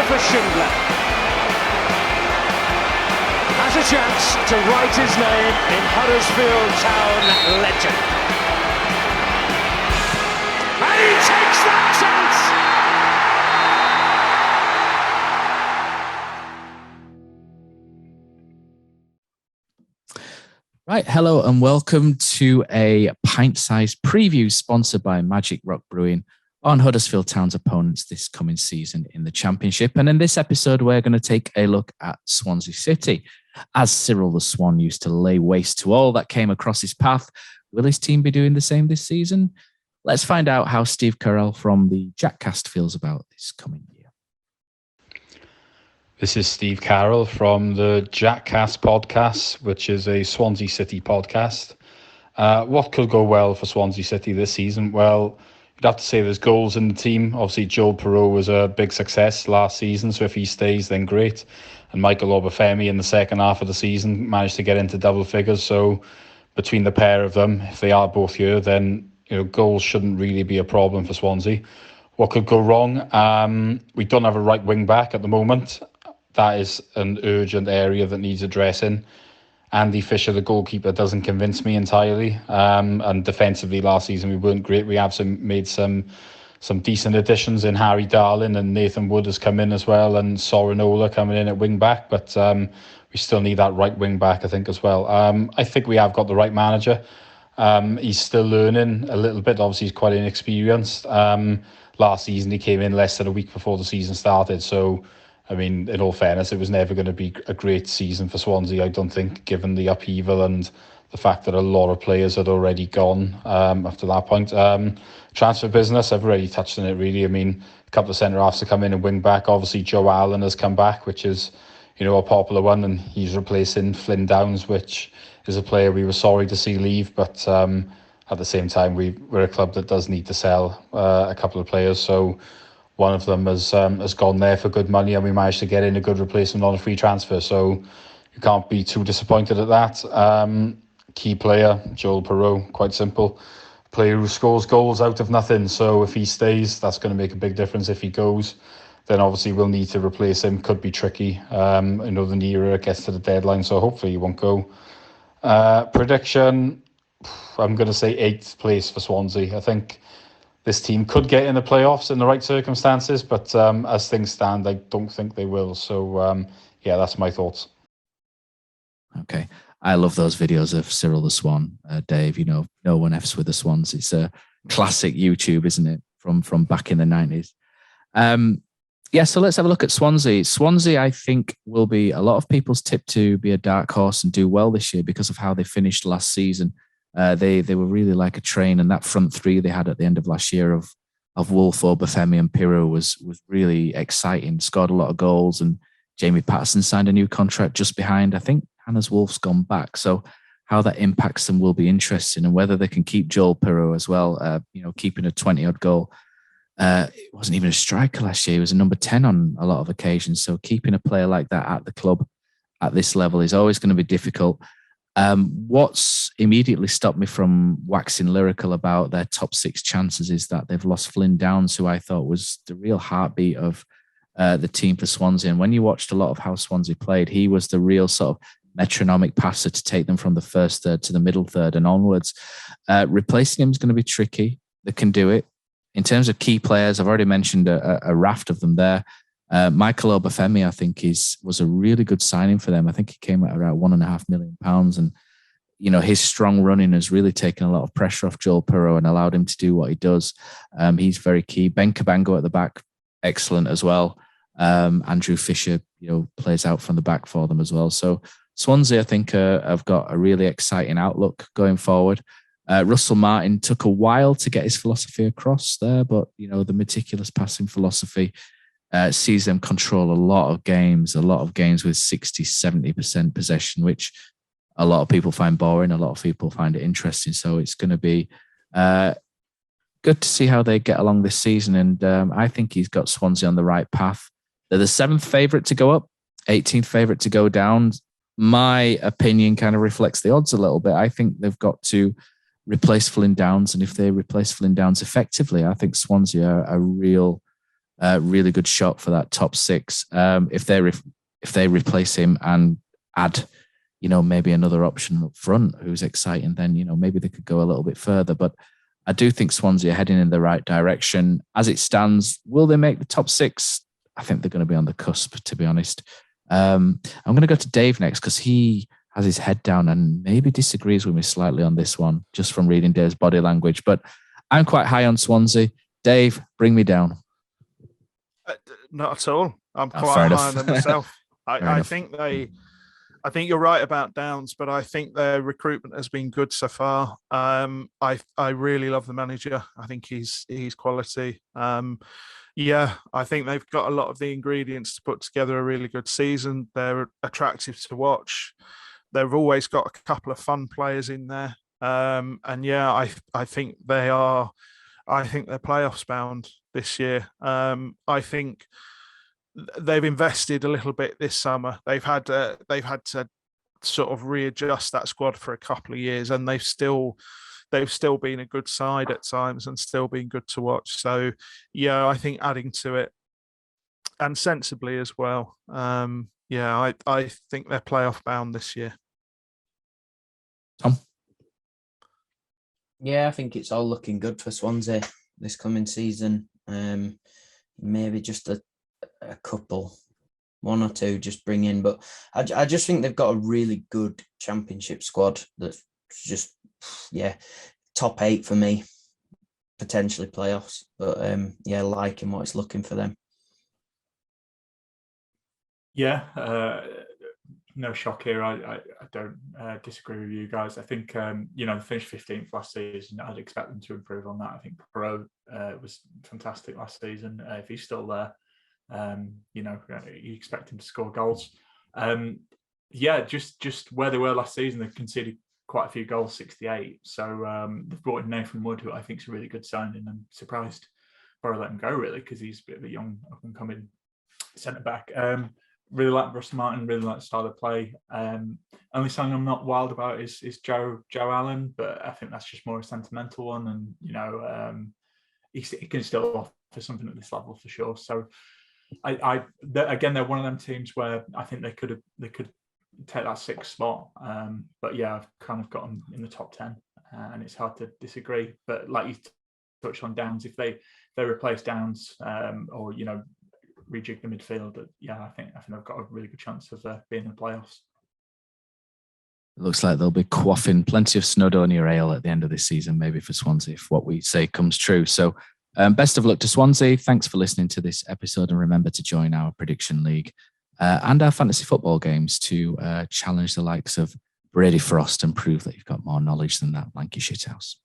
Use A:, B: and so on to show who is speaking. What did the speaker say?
A: for Schindler. Has a chance to write his name in Huddersfield Town legend. And he takes that chance!
B: Right, hello and welcome to a pint-sized preview sponsored by Magic Rock Brewing on Huddersfield Town's opponents this coming season in the Championship. And in this episode, we're going to take a look at Swansea City. As Cyrille The Swan used to lay waste to all that came across his path, will his team be doing the same this season? Let's find out how Steve Carroll from the Jackcast feels about this coming year.
C: This is Steve Carroll from the Jackcast podcast, which is a Swansea City podcast. What could go well for Swansea City this season? Well, you'd have to say there's goals in the team. Obviously, Joel Perreault was a big success last season, so if he stays, then great. And Michael Obafemi in the second half of the season managed to get into double figures. So between the pair of them, if they are both here, then goals shouldn't really be a problem for Swansea. What could go wrong? We don't have a right wing back at the moment. That is an urgent area that needs addressing. Andy Fisher, the goalkeeper, doesn't convince me entirely. And defensively last season, we weren't great. We have made some decent additions in Harry Darling, and Nathan Wood has come in as well, and Sorinola coming in at wing back. But we still need that right wing back, I think, as well. I think we have got the right manager. He's still learning a little bit. Obviously, he's quite inexperienced. Last season, he came in less than a week before the season started. So, I mean, in all fairness, it was never going to be a great season for Swansea, I don't think, given the upheaval and the fact that a lot of players had already gone after that point. Transfer business, I've already touched on it, really. I mean, a couple of centre-halves to come in and wing back. Obviously, Joe Allen has come back, which is, a popular one, and he's replacing Flynn Downs, which is a player we were sorry to see leave. But at the same time, we're a club that does need to sell a couple of players. So one of them has gone there for good money, and we managed to get in a good replacement on a free transfer. So you can't be too disappointed at that. Key player, Joel Perreault, quite simple. Player who scores goals out of nothing. So if he stays, that's going to make a big difference. If he goes, then obviously we'll need to replace him. Could be tricky. The nearer it gets to the deadline, so hopefully he won't go. Prediction, I'm going to say 8th place for Swansea. I think this team could get in the playoffs in the right circumstances, but as things stand, I don't think they will. So, that's my thoughts.
B: Okay. I love those videos of Cyrille The Swan, Dave. No one F's with the Swans. It's a classic YouTube, isn't it, from back in the 90s. So let's have a look at Swansea. Swansea, I think, will be a lot of people's tip to be a dark horse and do well this year because of how they finished last season. They were really like a train, and that front three they had at the end of last year of Wolf, Obafemi and Pirro was really exciting. Scored a lot of goals, and Jamie Patterson signed a new contract just behind. I think Hannah's Wolf's gone back, so how that impacts them will be interesting, and whether they can keep Joel Pirro as well. Keeping a 20-odd goal. It wasn't even a striker last year. He was a number 10 on a lot of occasions. So keeping a player like that at the club at this level is always going to be difficult. What's immediately stopped me from waxing lyrical about their top 6 chances is that they've lost Flynn Downs, who I thought was the real heartbeat of the team for Swansea. And when you watched a lot of how Swansea played, he was the real sort of metronomic passer to take them from the first third to the middle third and onwards. Replacing him is going to be tricky. They can do it. In terms of key players, I've already mentioned a raft of them there. Michael Obafemi, I think, was a really good signing for them. I think he came at around £1.5 million. And, his strong running has really taken a lot of pressure off Joel Perreault and allowed him to do what he does. He's very key. Ben Cabango at the back, excellent as well. Andrew Fisher, plays out from the back for them as well. So Swansea, I think, have got a really exciting outlook going forward. Russell Martin took a while to get his philosophy across there, but, the meticulous passing philosophy sees them control a lot of games with 60, 70% possession, which a lot of people find boring. A lot of people find it interesting. So it's going to be good to see how they get along this season. And I think he's got Swansea on the right path. They're the 7th favourite to go up, 18th favourite to go down. My opinion kind of reflects the odds a little bit. I think they've got to replace Flynn Downs. And if they replace Flynn Downs effectively, I think Swansea are a real Really good shot for that top six. If they replace him and add, maybe another option up front who's exciting, then, maybe they could go a little bit further. But I do think Swansea are heading in the right direction. As it stands, will they make the top six? I think they're going to be on the cusp, to be honest. I'm going to go to Dave next because he has his head down and maybe disagrees with me slightly on this one, just from reading Dave's body language. But I'm quite high on Swansea. Dave, bring me down.
D: Not at all. I'm quite high on them myself. I think you're right about Downs, but I think their recruitment has been good so far. I really love the manager. I think he's quality. I think they've got a lot of the ingredients to put together a really good season. They're attractive to watch. They've always got a couple of fun players in there. I think they are. I think they're playoffs bound this year. I think they've invested a little bit this summer. They've had to sort of readjust that squad for a couple of years, and they've still been a good side at times and still been good to watch. So I think adding to it, and sensibly as well. I think they're playoff bound this year.
B: Tom?
E: Yeah, I think it's all looking good for Swansea this coming season. Maybe just a couple, one or two just bring in. But I just think they've got a really good championship squad that's just, top 8 for me, potentially playoffs. But liking what it's looking for them.
F: Yeah, no shock here. I don't disagree with you guys. I think they finished 15th last season. I'd expect them to improve on that. I think Pro was fantastic last season. If he's still there, you expect him to score goals. Just where they were last season, they conceded quite a few goals, 68. So they've brought in Nathan Wood, who I think is a really good signing. I'm surprised Borough let him go, really, because he's a bit of a young up-and-coming centre-back. Really like Russell Martin, really like the style of play. Only something I'm not wild about is Joe Allen, but I think that's just more a sentimental one. And, he can still offer something at this level for sure. So, they're one of them teams where I think they could take that 6th spot. I've kind of got them in the top 10, and it's hard to disagree. But like you touched on Downs, if they replace Downs, or rejig the midfield, I think I've got a really good chance of being in the playoffs.
B: It looks like they'll be quaffing plenty of Snowdonia ale at the end of this season, maybe for Swansea, if what we say comes true. So best of luck to Swansea. Thanks for listening to this episode, and remember to join our Prediction League and our fantasy football games to challenge the likes of Brady Frost and prove that you've got more knowledge than that lanky shithouse.